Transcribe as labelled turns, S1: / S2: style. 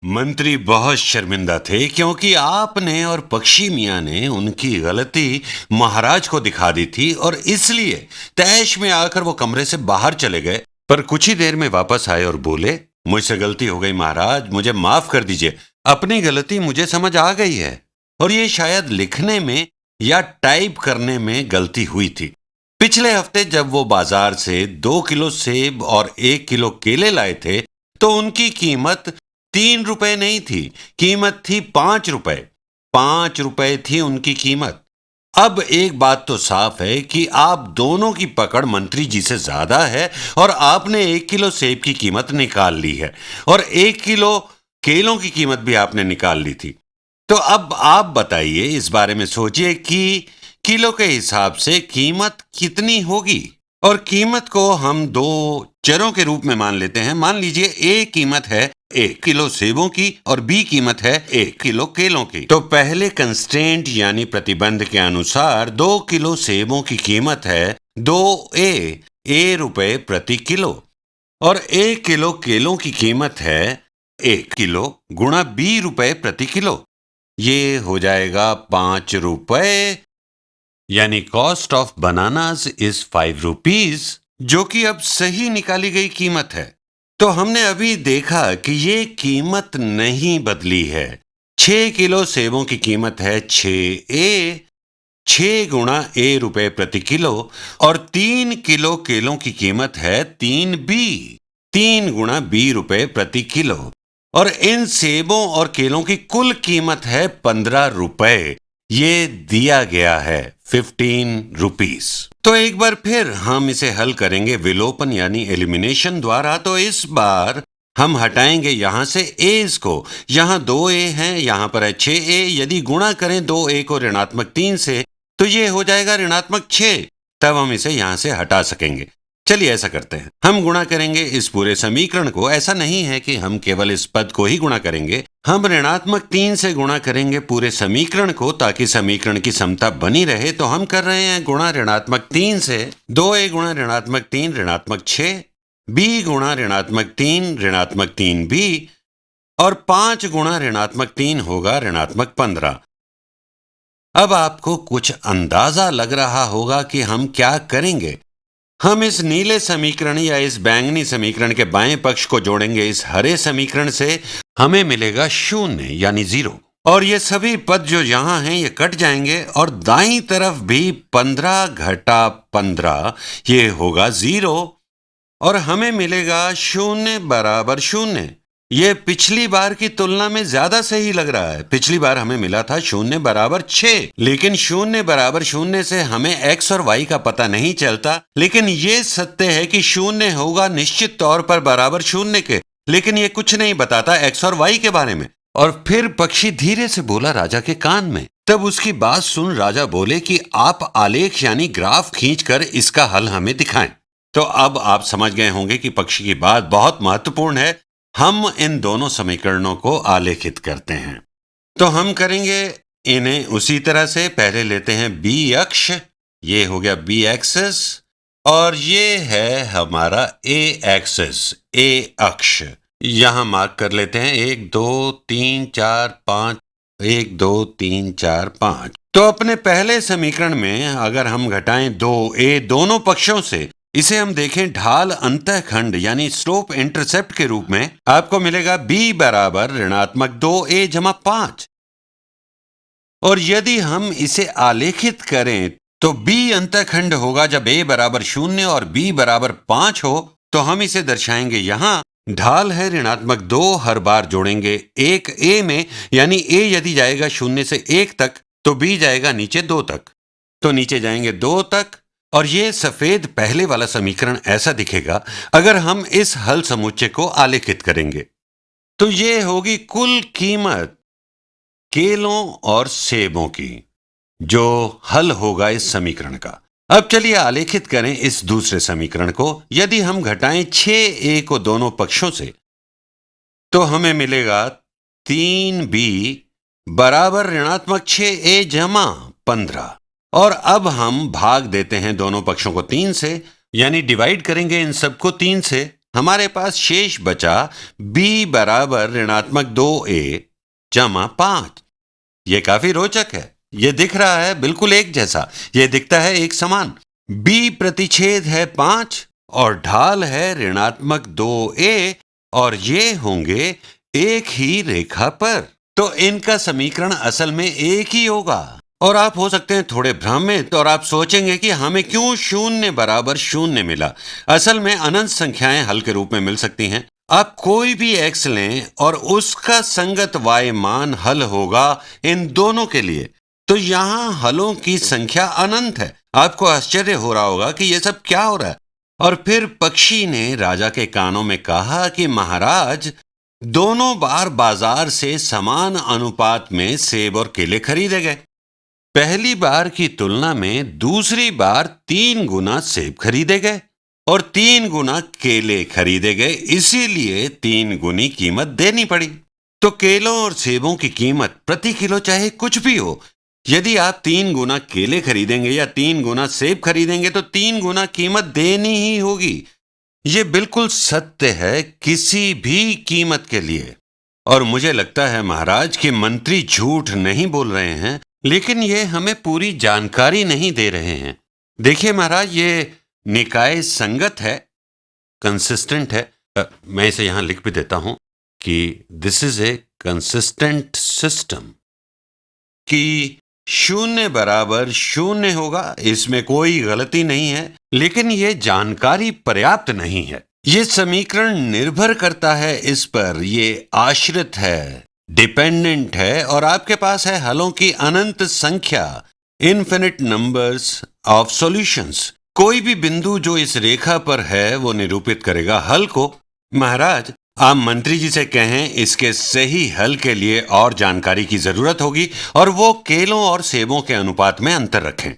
S1: मंत्री बहुत शर्मिंदा थे क्योंकि आपने और पक्षी मियाँ ने उनकी गलती महाराज को दिखा दी थी और इसलिए तैश में आकर वो कमरे से बाहर चले गए। पर कुछ ही देर में वापस आए और बोले, मुझसे गलती हो गई महाराज, मुझे माफ कर दीजिए। अपनी गलती मुझे समझ आ गई है और ये शायद लिखने में या टाइप करने में गलती हुई थी। पिछले हफ्ते जब वो बाजार से 2 किलो सेब और 1 किलो केले लाए थे तो उनकी कीमत 3 रुपए नहीं थी, कीमत थी 5 रुपए। 5 रुपए थी उनकी कीमत। अब एक बात तो साफ है कि आप दोनों की पकड़ मंत्री जी से ज्यादा है और आपने 1 किलो सेब की कीमत निकाल ली है और 1 किलो केलों की कीमत भी आपने निकाल ली थी। तो अब आप बताइए, इस बारे में सोचिए कि किलो के हिसाब से कीमत कितनी होगी। और कीमत को हम दो चरों के रूप में मान लेते हैं। मान लीजिए ए कीमत है 1 किलो सेबों की और बी कीमत है 1 किलो केलों की। तो पहले कंस्ट्रेंट यानी प्रतिबंध के अनुसार 2 किलो सेबों की कीमत है 2 रुपए प्रति किलो और 1 किलो केलों की कीमत है 1 किलो गुणा ₹20 प्रति किलो। ये हो जाएगा 5 रुपए, यानी cost of bananas is 5 rupees, जो कि अब सही निकाली गई कीमत है। तो हमने अभी देखा कि ये कीमत नहीं बदली है। 6 किलो सेबों की कीमत है 6 गुणा ए रुपए प्रति किलो और 3 किलो केलों की कीमत है 3 गुणा ₹20 प्रति किलो और इन सेबों और केलों की कुल कीमत है 15 रुपए। ये दिया गया है 15 रुपीस। तो एक बार फिर हम इसे हल करेंगे विलोपन यानी एलिमिनेशन द्वारा। तो इस बार हम हटाएंगे यहां से एज को। यहां 2a हैं, यहां पर है 6a। यदि गुणा करें 2a को ऋणात्मक 3 से तो ये हो जाएगा ऋणात्मक 6। तब हम इसे यहां से हटा सकेंगे। चलिए ऐसा करते हैं, हम गुणा करेंगे इस पूरे समीकरण को। ऐसा नहीं है कि हम केवल इस पद को ही गुणा करेंगे, हम ऋणात्मक 3 से गुणा करेंगे पूरे समीकरण को ताकि समीकरण की समता बनी रहे। तो हम कर रहे हैं गुणा ऋणात्मक 3 से। 2a गुणा ऋणात्मक 3 ऋणात्मक 6, b गुणा ऋणात्मक 3 ऋणात्मक 3b और 5 गुणा ऋणात्मक 3 होगा ऋणात्मक 15। अब आपको कुछ अंदाजा लग रहा होगा कि हम क्या करेंगे। हम इस नीले समीकरण या इस बैंगनी समीकरण के बाएं पक्ष को जोड़ेंगे इस हरे समीकरण से। हमें मिलेगा 0 यानी 0 और ये सभी पद जो यहां हैं ये कट जाएंगे और दाईं तरफ भी 15 घटा 15 ये होगा 0 और हमें मिलेगा 0 बराबर 0। ये पिछली बार की तुलना में ज्यादा सही लग रहा है। पिछली बार हमें मिला था 0 बराबर 6, लेकिन 0 बराबर 0 से हमें x और y का पता नहीं चलता। लेकिन ये सत्य है कि 0 होगा निश्चित तौर पर बराबर 0 के, लेकिन ये कुछ नहीं बताता x और y के बारे में। और फिर पक्षी धीरे से बोला राजा के कान में। तब उसकी बात सुन राजा बोले कि आप आलेख यानी ग्राफ खींचकर इसका हल हमें दिखाएं। तो अब आप समझ गए होंगे कि पक्षी की बात बहुत महत्वपूर्ण है। हम इन दोनों समीकरणों को आलेखित करते हैं। तो हम करेंगे इन्हें उसी तरह से। पहले लेते हैं b अक्ष, ये हो गया b एक्सिस और ये है हमारा a एक्सिस, a अक्ष। यहां मार्क कर लेते हैं 1 2 3 4 5, 1 2 3 4 5। तो अपने पहले समीकरण में अगर हम घटाएं 2a दोनों पक्षों से, इसे हम देखें ढाल अंतःखंड यानी स्लोप इंटरसेप्ट के रूप में, आपको मिलेगा b बराबर ऋणात्मक 2a जमा 5। और यदि हम इसे आलेखित करें तो b अंतःखंड होगा जब a बराबर 0 और b बराबर 5 हो। तो हम इसे दर्शाएंगे यहां ढाल है ऋणात्मक 2, हर बार जोड़ेंगे 1 a में, यानी a यदि जाएगा 0 से 1 तक तो b जाएगा नीचे 2 तक। तो नीचे जाएंगे 2 तक और ये सफेद पहले वाला समीकरण ऐसा दिखेगा अगर हम इस हल समुच्चय को आलेखित करेंगे। तो ये होगी कुल कीमत केलों और सेबों की, जो हल होगा इस समीकरण का। अब चलिए आलेखित करें इस दूसरे समीकरण को। यदि हम घटाएं 6a को दोनों पक्षों से तो हमें मिलेगा 3b बराबर ऋणात्मक 6a जमा 15। और अब हम भाग देते हैं दोनों पक्षों को 3 से, यानी डिवाइड करेंगे इन सबको 3 से। हमारे पास शेष बचा b बराबर ऋणात्मक 2a जमा 5। ये काफी रोचक है। ये दिख रहा है बिल्कुल एक जैसा, ये दिखता है एक समान। b प्रतिच्छेद है 5 और ढाल है ऋणात्मक 2a और ये होंगे एक ही रेखा पर, तो इनका समीकरण असल में एक ही होगा। और आप हो सकते हैं थोड़े भ्रमित और आप सोचेंगे कि हमें क्यों 0 बराबर 0 मिला। असल में अनंत संख्याएं हल के रूप में मिल सकती हैं। आप कोई भी x लें और उसका संगत y मान हल होगा इन दोनों के लिए, तो यहां हलों की संख्या अनंत है। आपको आश्चर्य हो रहा होगा कि यह सब क्या हो रहा है। और फिर पक्षी ने राजा के कानों में कहा कि महाराज, दोनों बार बाजार से समान अनुपात में सेब और केले खरीदे गए। पहली बार की तुलना में दूसरी बार 3 गुना सेब खरीदे गए और 3 गुना केले खरीदे गए, इसीलिए 3 गुनी कीमत देनी पड़ी। तो केलों और सेबों की कीमत प्रति किलो चाहे कुछ भी हो, यदि आप 3 गुना केले खरीदेंगे या 3 गुना सेब खरीदेंगे तो 3 गुना कीमत देनी ही होगी। ये बिल्कुल सत्य है किसी भी कीमत के लिए। और मुझे लगता है महाराज कि मंत्री झूठ नहीं बोल रहे हैं, लेकिन ये हमें पूरी जानकारी नहीं दे रहे हैं। देखिए महाराज, ये निकाय संगत है, कंसिस्टेंट है। मैं इसे यहां लिख भी देता हूं कि this is a consistent system, कि 0 बराबर 0 होगा, इसमें कोई गलती नहीं है। लेकिन यह जानकारी पर्याप्त नहीं है। ये समीकरण निर्भर करता है इस पर, ये आश्रित है, डिपेंडेंट है, और आपके पास है हलों की अनंत संख्या, इन्फिनिट नंबर्स ऑफ सॉल्यूशंस। कोई भी बिंदु जो इस रेखा पर है वो निरूपित करेगा हल को। महाराज, आप मंत्री जी से कहें इसके सही हल के लिए और जानकारी की जरूरत होगी और वो केलों और सेबों के अनुपात में अंतर रखें।